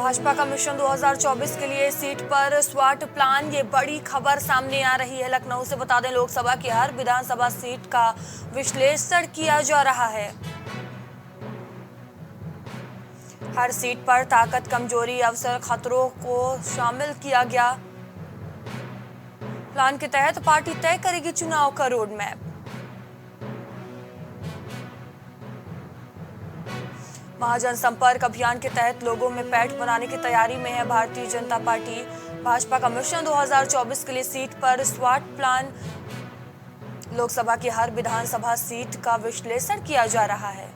भाजपा का मिशन 2024 के लिए सीट पर स्वाट प्लान, ये बड़ी खबर सामने आ रही है। लखनऊ से बता दें, लोकसभा की हर विधानसभा सीट का विश्लेषण किया जा रहा है। हर सीट पर ताकत, कमजोरी, अवसर, खतरों को शामिल किया गया। प्लान के तहत पार्टी तय करेगी चुनाव का रोड मैप। महाजन संपर्क अभियान के तहत लोगों में पैठ बनाने की तैयारी में है भारतीय जनता पार्टी। भाजपा का मिशन 2024 के लिए सीट पर स्वाट प्लान, लोकसभा की हर विधानसभा सीट का विश्लेषण किया जा रहा है।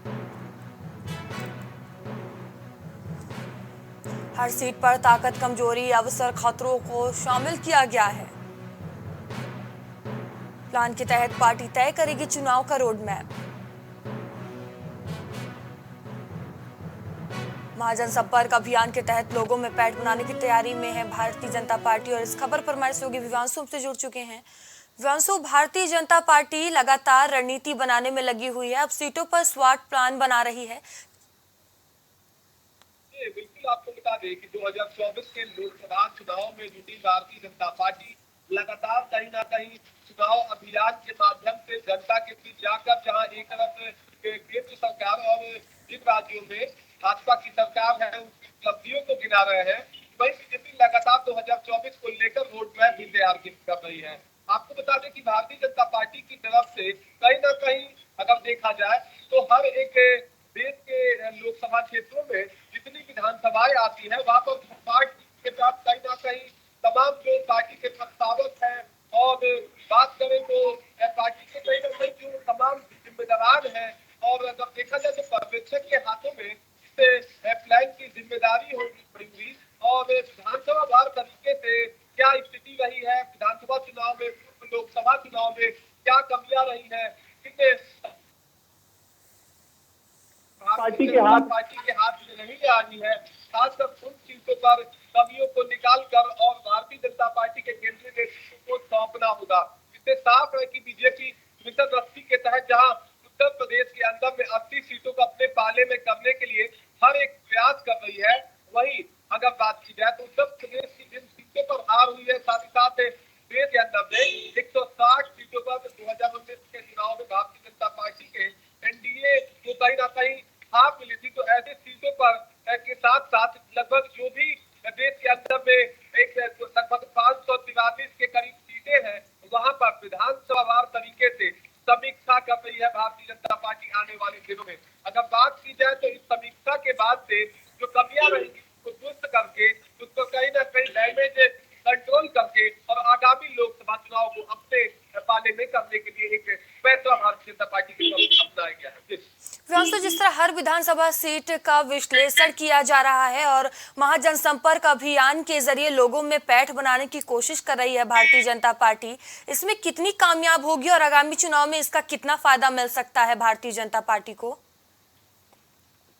हर सीट पर ताकत, कमजोरी, अवसर, खतरों को शामिल किया गया है। प्लान के तहत पार्टी तय करेगी चुनाव का रोड मैप। महाजन संपर्क अभियान के तहत लोगों में पैठ बनाने की तैयारी में है भारतीय जनता पार्टी। और इस खबर पर हमारे सहयोगी विवांशु हमसे जुड़ चुके हैं। विवांशु, भारतीय जनता पार्टी लगातार रणनीति बनाने में लगी हुई है, अब सीटों पर स्वाट प्लान बना रही है। बिल्कुल, आपको बता दें कि 2024 के लोकसभा चुनाव में जुटी भारतीय जनता पार्टी लगातार कहीं ना कहीं चुनाव अभियान के माध्यम से जनता के बीच जाकर, जहां एक तरफ केंद्र सरकार और जिन राज्यों में भाजपा की सरकार है उसकी उपलब्धियों को गिना रहे हैं, वही बीजेपी लगातार 2024 को लेकर रोड मैप भी तैयार कर रही है। आपको बता दें कि भारतीय जनता पार्टी की तरफ से कहीं ना कहीं अगर देखा जाए तो हर एक देश के लोकसभा क्षेत्रों में जितनी विधानसभाएं आती है, वहां पर पार्टी के साथ कहीं ना कहीं तमाम जो पार्टी के प्रस्तावक हैं और बात करें तो पार्टी के कहीं ना कहीं जो तमाम जिम्मेदार हैं, और अगर देखा जाए तो पर्यवेक्षक के हाथों में प्लान की जिम्मेदारी होगी पड़ी हुई। और विधानसभा वार तरीके से क्या स्थिति रही है विधानसभा चुनाव में, लोकसभा चुनाव में क्या कमियां रही है, पार्टी के हाथ में नहीं आ रही है, खासकर उन चीजों पर कमियों को निकाल कर और भारतीय जनता पार्टी के केंद्रीय नेतृत्व को सौंपना होगा। इससे साफ है कि बीजेपी मिशन 80 के तहत जहां उत्तर प्रदेश के अंदर में 80 सीटों को अपने पाले में करने के लिए हर एक प्रयास कर रही है, वही अगर बात की जाए तो उत्तर प्रदेश की जिन सीटों पर हार हुई है, साथ ही साथ देश के अंदर में 160 सीटों पर 2019 के चुनाव में भारतीय जनता पार्टी के एनडीए को कहीं ना कहीं हार मिली थी। तो ऐसे सीटों पर के साथ साथ लगभग जो भी देश के अंदर में एक लगभग 543 के करीब सीटें हैं, वहां पर विधानसभावार तरीके से समीक्षा कर रही है भारतीय जनता पार्टी आने वाले दिनों में। अगर बात की जाए तो इस समीक्षा के बाद से जो कमियां रहेंगी उसको दुरुस्त करके, उसको कहीं ना कहीं डैमेज कंट्रोल करके और आगामी लोकसभा चुनाव को अपने पाले में करने के लिए एक फैसला भारतीय जनता पार्टी की तरफ से अपनाया गया है। विवांशु, जिस तरह हर विधानसभा सीट का विश्लेषण किया जा रहा है और महाजनसंपर्क अभियान के जरिए लोगों में पैठ बनाने की कोशिश कर रही है भारतीय जनता पार्टी, इसमें कितनी कामयाब होगी और आगामी चुनाव में इसका कितना फायदा मिल सकता है भारतीय जनता पार्टी को?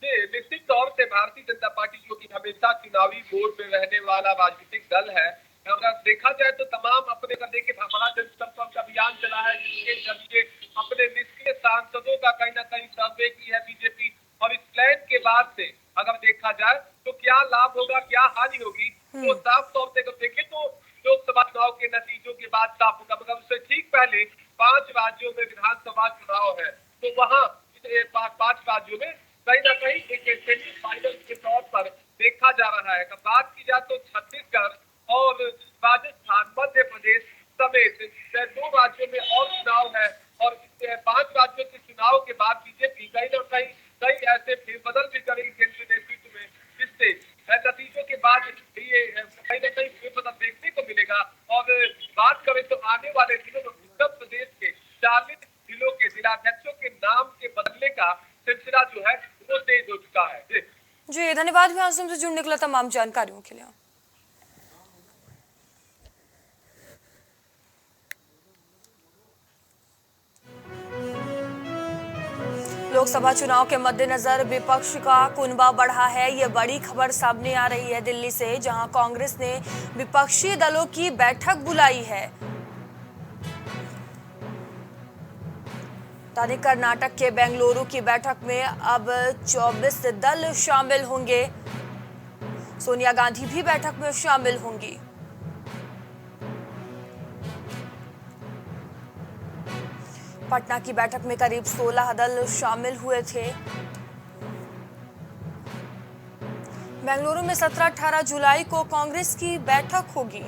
निश्चित तौर से भारतीय जनता पार्टी जो कि हमेशा चुनावी मोड में रहने वाला राजनीतिक दल है, अगर देखा जाए तो तमाम अपने करने के महाजनसंपर्क अभियान चला है, जिसके जरिए अपने निष्क्रिय सांसदों का कहीं ना कहीं सर्वे की है बीजेपी। और इस प्लान के बाद से अगर देखा जाए तो क्या लाभ होगा, क्या हानि होगी, तो साफ तौर से अगर देखें तो लोकसभा चुनाव के नतीजों के बाद साफ होगा। मगर उससे ठीक पहले 5 राज्यों में विधानसभा चुनाव है, तो वहाँ 5 राज्यों में कहीं ना कहीं एक सेमीफाइनल के तौर पर देखा जा रहा है। अगर बात की जाए तो छत्तीसगढ़ और राजस्थान, मध्य प्रदेश समेत 2 राज्यों में और चुनाव है, और 5 राज्यों के चुनाव के बाद बीजेपी कहीं ना कहीं कई ऐसे फेरबदल भी करेगी केंद्रीय नेतृत्व में, जिससे नतीजों के बाद ये कहीं ना कहीं फेरबदल देखने को मिलेगा। और बात करें तो आने वाले दिनों में उत्तर प्रदेश के 40 जिलों के जिलाध्यक्षों के नाम के बदलने का सिलसिला जो है वो तेज हो चुका है। जी, धन्यवाद विवांशु से जुड़ने के लिए, तमाम जानकारियों के लिए। लोकसभा चुनाव के मद्देनजर विपक्ष का कुनबा बढ़ा है, ये बड़ी खबर सामने आ रही है दिल्ली से, जहां कांग्रेस ने विपक्षी दलों की बैठक बुलाई है। राजधानी कर्नाटक के बेंगलुरु की बैठक में अब 24 दल शामिल होंगे। सोनिया गांधी भी बैठक में शामिल होंगी। पटना की बैठक में करीब 16 दल शामिल हुए थे। बेंगलुरु में 17-18 जुलाई को कांग्रेस की बैठक होगी।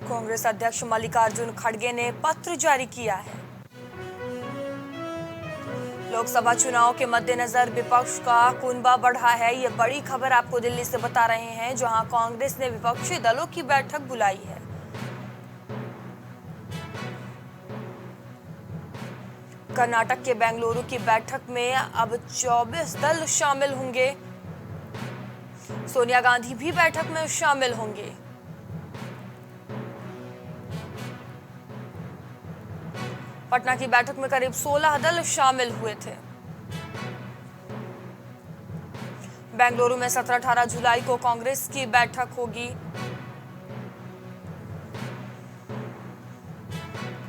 कांग्रेस अध्यक्ष मल्लिकार्जुन खड़गे ने पत्र जारी किया है। लोकसभा चुनाव के मद्देनजर विपक्ष का कुनबा बढ़ा है। ये बड़ी खबर आपको दिल्ली से बता रहे हैं, जहां कांग्रेस ने विपक्षी दलों की बैठक बुलाई है। कर्नाटक के बेंगलुरु की बैठक में अब 24 दल शामिल होंगे। सोनिया गांधी भी बैठक में शामिल होंगे। पटना की बैठक में करीब 16 दल शामिल हुए थे। बेंगलुरु में 17-18 जुलाई को कांग्रेस की बैठक होगी।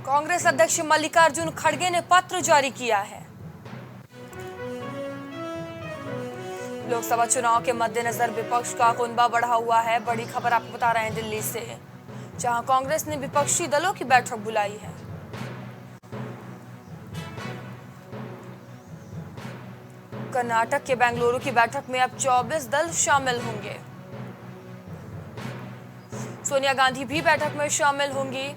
कांग्रेस अध्यक्ष मल्लिकार्जुन खड़गे ने पत्र जारी किया है। लोकसभा चुनाव के मद्देनजर विपक्ष का कुनबा बढ़ा हुआ है। बड़ी खबर आपको बता रहे हैं दिल्ली से, जहां कांग्रेस ने विपक्षी दलों की बैठक बुलाई है। कर्नाटक के बेंगलुरु की बैठक में अब 24 दल शामिल होंगे। सोनिया गांधी भी बैठक में शामिल होंगी।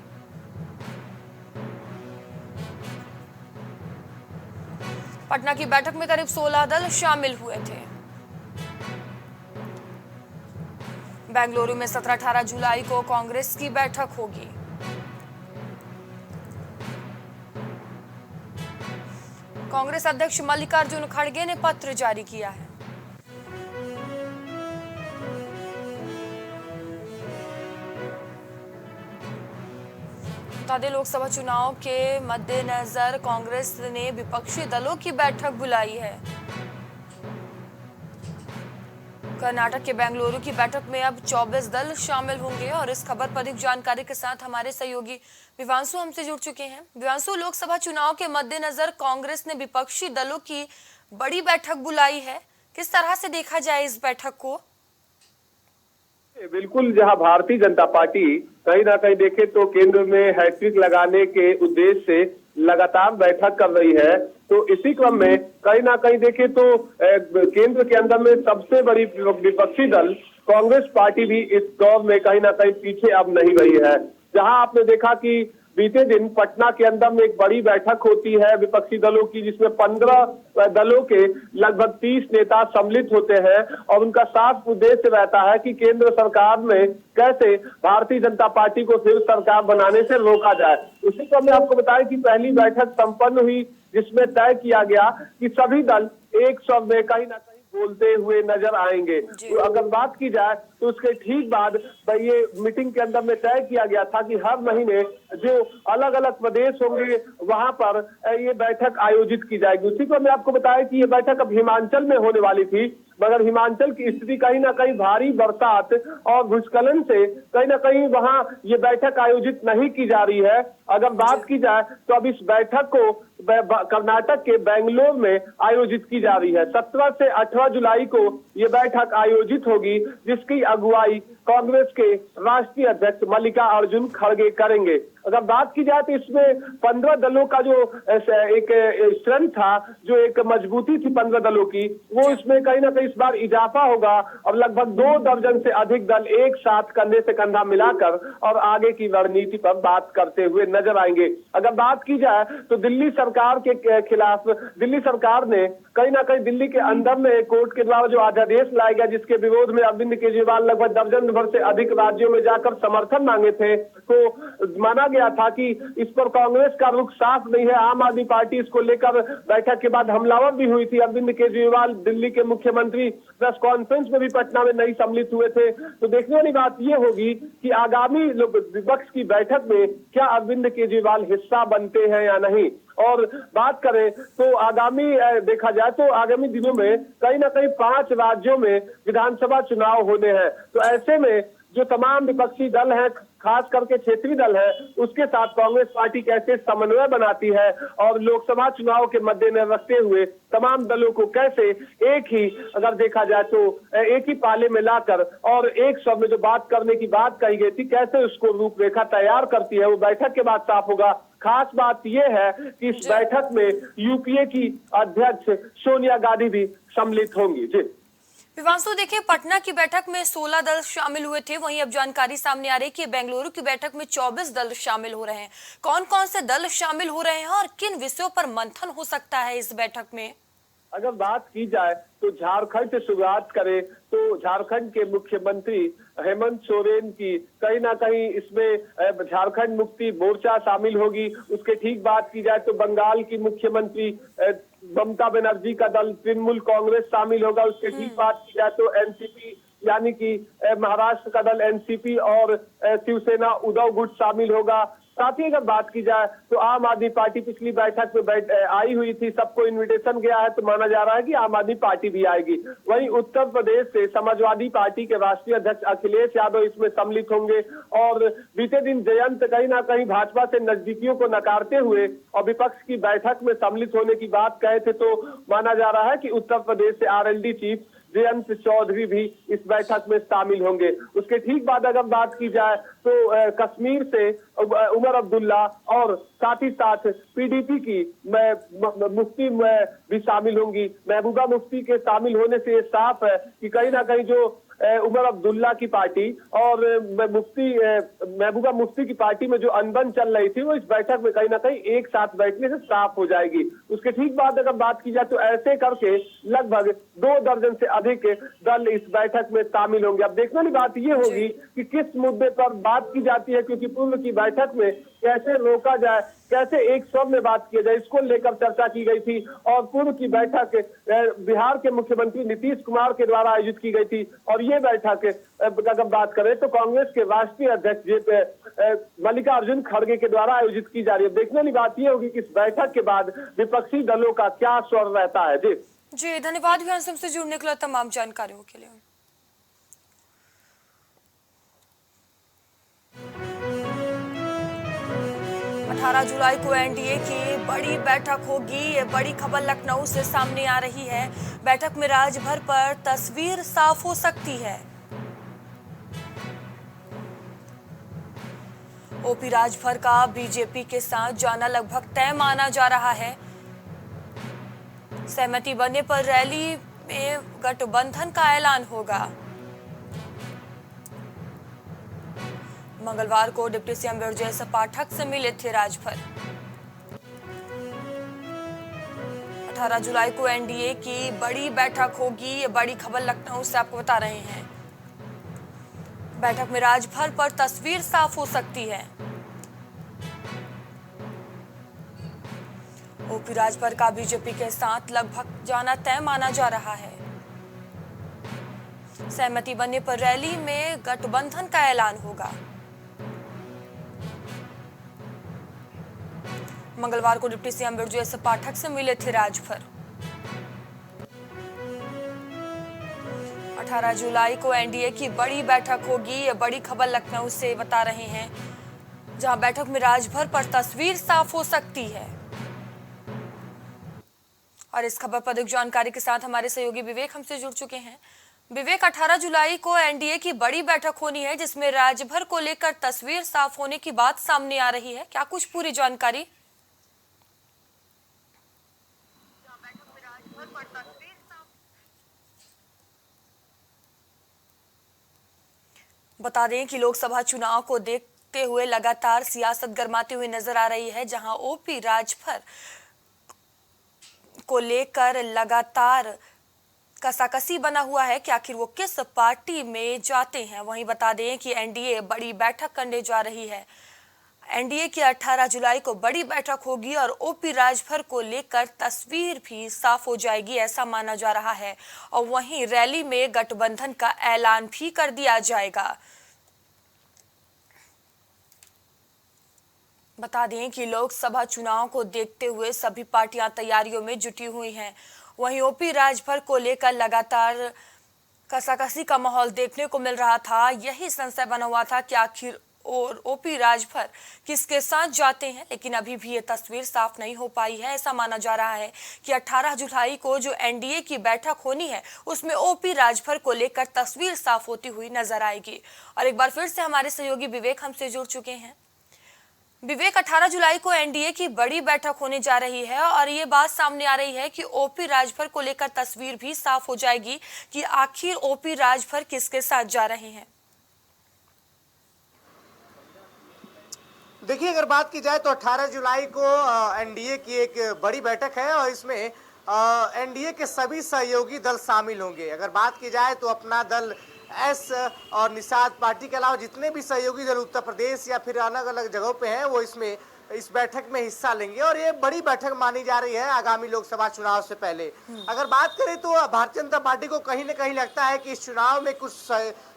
पटना की बैठक में करीब 16 दल शामिल हुए थे। बेंगलुरु में 17-18 जुलाई को कांग्रेस की बैठक होगी। कांग्रेस अध्यक्ष मल्लिकार्जुन खड़गे ने पत्र जारी किया है। बता दें, लोकसभा चुनाव के मद्देनजर कांग्रेस ने विपक्षी दलों की बैठक बुलाई है। कर्नाटक के बेंगलुरु की बैठक में अब 24 दल शामिल होंगे और इस खबर पर अधिक जानकारी के साथ हमारे सहयोगी विवांशु हमसे जुड़ चुके हैं। विवांशु, लोकसभा चुनाव के मद्देनजर कांग्रेस ने विपक्षी दलों की बड़ी बैठक बुलाई है, किस तरह से देखा जाए इस बैठक को? बिल्कुल, जहां भारतीय जनता पार्टी कहीं ना कहीं देखे तो केंद्र में हैट्रिक लगाने के उद्देश्य से लगातार बैठक कर रही है, तो इसी क्रम में कहीं ना कहीं देखे तो केंद्र के अंदर में सबसे बड़ी विपक्षी दल कांग्रेस पार्टी भी इस दौर में कहीं ना कहीं पीछे अब नहीं रही है। जहां आपने देखा कि बीते दिन पटना के अंदर में एक बड़ी बैठक होती है विपक्षी दलों की, जिसमें 15 दलों के लगभग 30 नेता सम्मिलित होते हैं और उनका साफ उद्देश्य रहता है कि केंद्र सरकार में कैसे भारतीय जनता पार्टी को फिर सरकार बनाने से रोका जाए। उसी क्रम में आपको बताएं कि पहली बैठक संपन्न हुई, जिसमें तय किया गया कि सभी दल एक स्वर में कहीं ना कहीं बोलते हुए नजर आएंगे। तो अगर बात की जाए तो उसके ठीक बाद ये मीटिंग के अंदर में तय किया गया था कि हर महीने जो अलग अलग प्रदेश होंगे वहां पर ये बैठक आयोजित की जाएगी। उसी को मैं आपको बताया कि ये बैठक अब हिमाचल में होने वाली थी, मगर हिमाचल की स्थिति कहीं ना कहीं भारी बरसात और भूस्खलन से कहीं ना कहीं वहां ये बैठक आयोजित नहीं की जा रही है। अगर बात की जाए तो अब इस बैठक को कर्नाटक के बेंगलुरु में आयोजित की जा रही है। 17 से 18 जुलाई को ये बैठक आयोजित होगी, जिसकी अगुवाई कांग्रेस के राष्ट्रीय अध्यक्ष मल्लिकार्जुन खड़गे करेंगे। अगर बात की जाए तो इसमें 15 दलों का जो एक स्ट्रेंथ था, जो एक मजबूती थी 15 दलों की, वो इसमें कहीं ना कहीं इस बार इजाफा होगा और लगभग 2 दर्जन से अधिक दल एक साथ कंधे से कंधा मिलाकर और आगे की रणनीति पर बात करते हुए नजर आएंगे। अगर बात की जाए तो दिल्ली सरकार के खिलाफ दिल्ली सरकार ने कहीं ना कहीं दिल्ली के अंदर में कोर्ट के द्वारा जो अध्यादेश लाया गया, जिसके विरोध में अरविंद केजरीवाल लगभग दर्जन भर से अधिक राज्यों में जाकर समर्थन मांगे थे, तो माना गया था कि इस पर कांग्रेस का रुख साफ नहीं है। आम आदमी पार्टी इसको लेकर बैठक के बाद हमलावर भी हुई थी। अरविंद केजरीवाल दिल्ली के मुख्यमंत्री प्रेस कॉन्फ्रेंस में भी पटना में नहीं सम्मिलित हुए थे। तो देखने वाली बात यह होगी कि आगामी विपक्ष की बैठक में क्या अरविंद केजरीवाल हिस्सा बनते हैं या नहीं। और बात करें तो आगामी देखा जाए तो आगामी दिनों में कहीं ना कहीं 5 राज्यों में विधानसभा चुनाव होने हैं। तो ऐसे में जो तमाम विपक्षी दल हैं, खास करके क्षेत्रीय दल है, उसके साथ कांग्रेस पार्टी कैसे समन्वय बनाती है और लोकसभा चुनाव के मद्देनजर रखते हुए तमाम दलों को कैसे एक ही, अगर देखा जाए तो एक ही पाले में लाकर और एक स्वर में जो बात करने की बात कही गई थी, कैसे उसको रूपरेखा तैयार करती है, वो बैठक के बाद साफ होगा। खास बात यह है कि इस बैठक में यूपीए की अध्यक्ष सोनिया गांधी भी सम्मिलित होंगी। जी विवांशु, देखिए पटना की बैठक में 16 दल शामिल हुए थे, वहीं अब जानकारी सामने आ रही है कि बेंगलुरु की बैठक में 24 दल शामिल हो रहे हैं। कौन कौन से दल शामिल हो रहे हैं और किन विषयों पर मंथन हो सकता है इस बैठक में? अगर बात की जाए तो झारखंड से शुरुआत करें तो झारखंड के मुख्यमंत्री हेमंत सोरेन की कहीं ना कहीं इसमें झारखंड मुक्ति मोर्चा शामिल होगी। उसके ठीक बात की जाए तो बंगाल की मुख्यमंत्री ममता बनर्जी का दल तृणमूल कांग्रेस शामिल होगा। उसके ठीक बात की जाए तो एनसीपी यानी कि महाराष्ट्र का दल एनसीपी और शिवसेना उद्धव गुट शामिल होगा। साथ ही अगर बात की जाए तो आम आदमी पार्टी पिछली बैठक में आई हुई थी, सबको इनविटेशन गया है, तो माना जा रहा है कि आम आदमी पार्टी भी आएगी। वहीं उत्तर प्रदेश से समाजवादी पार्टी के राष्ट्रीय अध्यक्ष अखिलेश यादव इसमें सम्मिलित होंगे और बीते दिन जयंत कहीं ना कहीं भाजपा से नजदीकियों को नकारते हुए और विपक्ष की बैठक में सम्मिलित होने की बात कहे थे, तो माना जा रहा है कि उत्तर प्रदेश से आरएलडी चीफ जयंत चौधरी भी इस बैठक में शामिल होंगे। उसके ठीक बाद अगर बात की जाए तो कश्मीर से उमर अब्दुल्ला और साथ ही साथ पीडीपी की मुफ्ती भी शामिल होंगी। महबूबा मुफ्ती के शामिल होने से ये साफ है कि कहीं ना कहीं जो उमर अब्दुल्ला की पार्टी और महबूबा मुफ्ती की पार्टी में जो अनबन चल रही थी, वो इस बैठक में कहीं ना कहीं एक साथ बैठने से साफ हो जाएगी। उसके ठीक बाद अगर बात की जाए तो ऐसे करके लगभग 2 दर्जन से अधिक दल इस बैठक में शामिल होंगे। अब देखने वाली बात ये होगी कि किस मुद्दे पर बात की जाती है, क्योंकि पूर्व की बैठक में कैसे रोका जाए, कैसे एक स्वर में बात किया जाए, इसको लेकर चर्चा की गई थी। और पूर्व की बैठक बिहार के मुख्यमंत्री नीतीश कुमार के द्वारा आयोजित की गई थी और ये बैठक अगर बात करें तो कांग्रेस के राष्ट्रीय अध्यक्ष मल्लिकार्जुन खड़गे के द्वारा आयोजित की जा रही है। देखने वाली बात यह होगी कि इस बैठक के बाद विपक्षी दलों का क्या स्वर रहता है। जी धन्यवाद हमसे जुड़ने के लिए, तमाम जानकारियों के लिए। 18 जुलाई को एनडीए की बड़ी बैठक होगी। ये बड़ी खबर लखनऊ से सामने आ रही है। बैठक में राजभर पर तस्वीर साफ हो सकती है। ओपी राजभर का बीजेपी के साथ जाना लगभग तय माना जा रहा है। सहमति बनने पर रैली में गठबंधन का ऐलान होगा। मंगलवार को डिप्टी सीएम ब्रजेश पाठक से मिले थे राजभर। 18 जुलाई को एनडीए की बड़ी बैठक होगी। ये बड़ी खबर लखनऊ से आपको बता रहे हैं। बैठक में राजभर पर तस्वीर साफ हो सकती है। ओपी राजभर का बीजेपी के साथ लगभग जाना तय माना जा रहा है। सहमति बनने पर रैली में गठबंधन का ऐलान होगा। मंगलवार को डिप्टी सीएम ब्रजेश पाठक से मिले थे राजभर। 18 जुलाई को एनडीए की बड़ी बैठक होगी। ये बड़ी खबर लखनऊ से बता रहे हैं, जहां बैठक में राजभर पर तस्वीर साफ हो सकती है। और इस खबर पर अधिक जानकारी के साथ हमारे सहयोगी विवेक हमसे जुड़ चुके हैं। विवेक, 18 जुलाई को एनडीए की बड़ी बैठक होनी है, जिसमें राजभर को लेकर तस्वीर साफ होने की बात सामने आ रही है। क्या कुछ पूरी जानकारी? बता दें कि लोकसभा चुनाव को देखते हुए लगातार सियासत गरमाती हुई नजर आ रही है, जहां ओपी राजभर को लेकर लगातार कसाकसी बना हुआ है कि आखिर वो किस पार्टी में जाते हैं। वहीं बता दें कि एनडीए बड़ी बैठक करने जा रही है। एनडीए की 18 जुलाई को बड़ी बैठक होगी और ओपी राजभर को लेकर तस्वीर भी साफ हो जाएगी, ऐसा माना जा रहा है। और वहीं रैली में गठबंधन का ऐलान भी कर दिया जाएगा। बता दें कि लोकसभा चुनाव को देखते हुए सभी पार्टियां तैयारियों में जुटी हुई हैं। वहीं ओपी राजभर को लेकर लगातार कसाकसी का माहौल देखने को मिल रहा था। यही संशय बना हुआ था कि आखिर और ओपी राजभर किसके साथ जाते हैं, लेकिन अभी भी ये तस्वीर साफ नहीं हो पाई है। ऐसा माना जा रहा है कि 18 जुलाई को जो एनडीए की बैठक होनी है उसमें ओपी राजभर को लेकर तस्वीर साफ होती हुई नजर आएगी। और एक बार फिर से हमारे सहयोगी विवेक हमसे जुड़ चुके हैं। विवेक, 18 जुलाई को एनडीए की बड़ी बैठक होने जा रही है और ये बात सामने आ रही है कि ओपी राजभर को लेकर तस्वीर भी साफ हो जाएगी कि आखिर ओपी राजभर किसके साथ जा रहे हैं। देखिए, अगर बात की जाए तो 18 जुलाई को एनडीए की एक बड़ी बैठक है और इसमें एनडीए के सभी सहयोगी दल शामिल होंगे। अगर बात की जाए तो अपना दल एस और निषाद पार्टी के अलावा जितने भी सहयोगी दल उत्तर प्रदेश या फिर अलग अलग जगहों पे हैं वो इस बैठक में हिस्सा लेंगे और ये बड़ी बैठक मानी जा रही है आगामी लोकसभा चुनाव से पहले। अगर बात करें तो भारतीय जनता पार्टी को कहीं न कहीं लगता है कि इस चुनाव में कुछ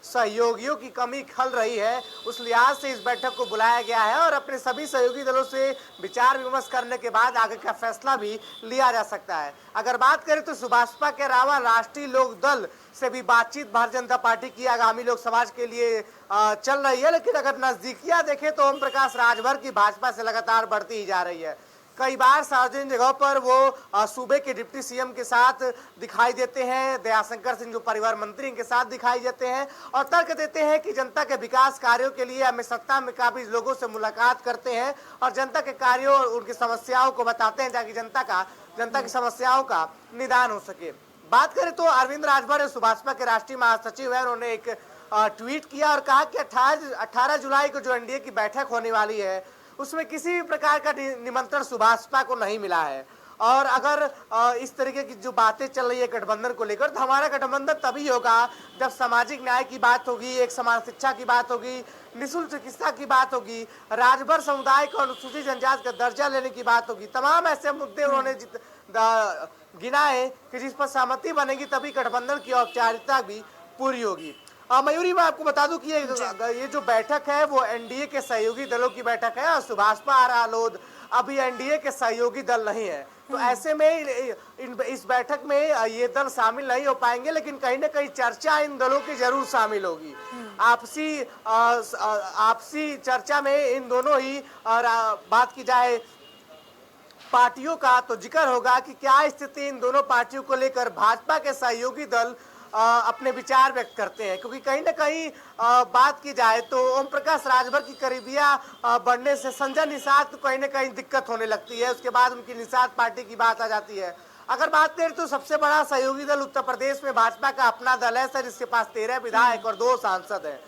सहयोगियों की कमी खल रही है, उस लिहाज से इस बैठक को बुलाया गया है और अपने सभी सहयोगी दलों से विचार विमर्श करने के बाद आगे का फैसला भी लिया जा सकता है। अगर बात करें तो सुभाषपा के अलावा राष्ट्रीय लोक दल से भी बातचीत भारतीय जनता पार्टी की आगामी लोकसभा के लिए चल रही है, लेकिन अगर नजदीकियां देखें तो ओम प्रकाश राजभर की भाजपा से लगातार बढ़ती ही जा रही है। कई बार सार्वजनिक जगहों पर वो सूबे के डिप्टी सीएम के साथ दिखाई देते हैं, दयाशंकर सिंह जो परिवहन मंत्री इनके साथ दिखाई देते हैं और तर्क देते हैं कि जनता के विकास कार्यों के लिए हमें सत्ता में काफी लोगों से मुलाकात करते हैं और जनता के कार्यों और उनकी समस्याओं को बताते हैं ताकि जनता की समस्याओं का निदान हो सके। बात करें तो अरविंद राजभर सुभाषपा के राष्ट्रीय महासचिव है, उन्होंने एक ट्वीट किया और कहा कि 18 जुलाई को जो एनडीए की बैठक होने वाली है उसमें किसी भी प्रकार का निमंत्रण सुभाषपा को नहीं मिला है और अगर इस तरीके की जो बातें चल रही है गठबंधन को लेकर तो हमारा गठबंधन तभी होगा जब सामाजिक न्याय की बात होगी, एक समान शिक्षा की बात होगी, निःशुल्क चिकित्सा की बात होगी, राजभर समुदाय को अनुसूचित जनजाति का दर्जा लेने की बात होगी। तमाम ऐसे मुद्दे उन्होंने गिनाए कि जिस पर सहमति बनेगी तभी गठबंधन की औपचारिकता भी पूरी होगी। मयूरी, मैं आपको बता दूं कि ये जो बैठक है वो एनडीए के सहयोगी दलों की बैठक है और सुभाषपा और रालोद अभी एनडीए के सहयोगी दल नहीं है, तो ऐसे में इस बैठक में ये दल शामिल नहीं हो पाएंगे, लेकिन कहीं ना कहीं चर्चा इन दलों की जरूर शामिल होगी। आपसी चर्चा में इन दोनों ही बात की जाए पार्टियों का तो जिक्र होगा कि क्या स्थिति इन दोनों पार्टियों को लेकर भाजपा के सहयोगी दल अपने विचार व्यक्त करते हैं, क्योंकि कहीं ना कहीं बात की जाए तो ओम प्रकाश राजभर की करीबियां बढ़ने से संजय निषाद को कहीं ना कहीं दिक्कत होने लगती है, उसके बाद उनकी निषाद पार्टी की बात आ जाती है। अगर बात करें तो सबसे बड़ा सहयोगी दल उत्तर प्रदेश में भाजपा का अपना दल है सर, जिसके पास 13 विधायक और 2 सांसद हैं।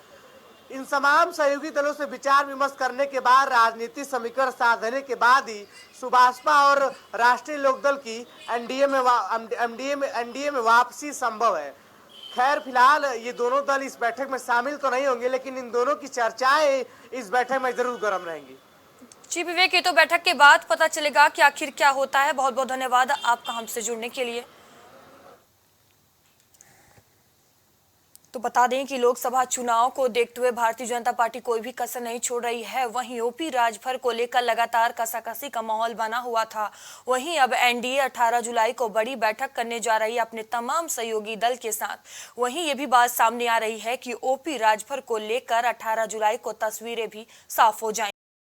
इन तमाम सहयोगी दलों से विचार विमर्श करने के बाद राजनीतिक समीकरण साधने के बाद ही सुभाषपा और राष्ट्रीय लोकदल की एनडीए में वापसी संभव है। खैर, फिलहाल ये दोनों दल इस बैठक में शामिल तो नहीं होंगे, लेकिन इन दोनों की चर्चाएं इस बैठक में जरूर गर्म रहेंगी। जी विवेक, ये तो बैठक के बाद पता चलेगा कि आखिर क्या होता है। बहुत बहुत धन्यवाद आपका हमसे जुड़ने के लिए। तो बता दें कि लोकसभा चुनाव को देखते हुए भारतीय जनता पार्टी कोई भी कसर नहीं छोड़ रही है। वहीं ओपी राजभर को लेकर लगातार कसाकसी का माहौल बना हुआ था, वहीं अब एनडीए 18 जुलाई को बड़ी बैठक करने जा रही है अपने तमाम सहयोगी दल के साथ। वहीं ये भी बात सामने आ रही है कि ओपी राजभर को लेकर 18 जुलाई को तस्वीरें भी साफ हो जाएंगी।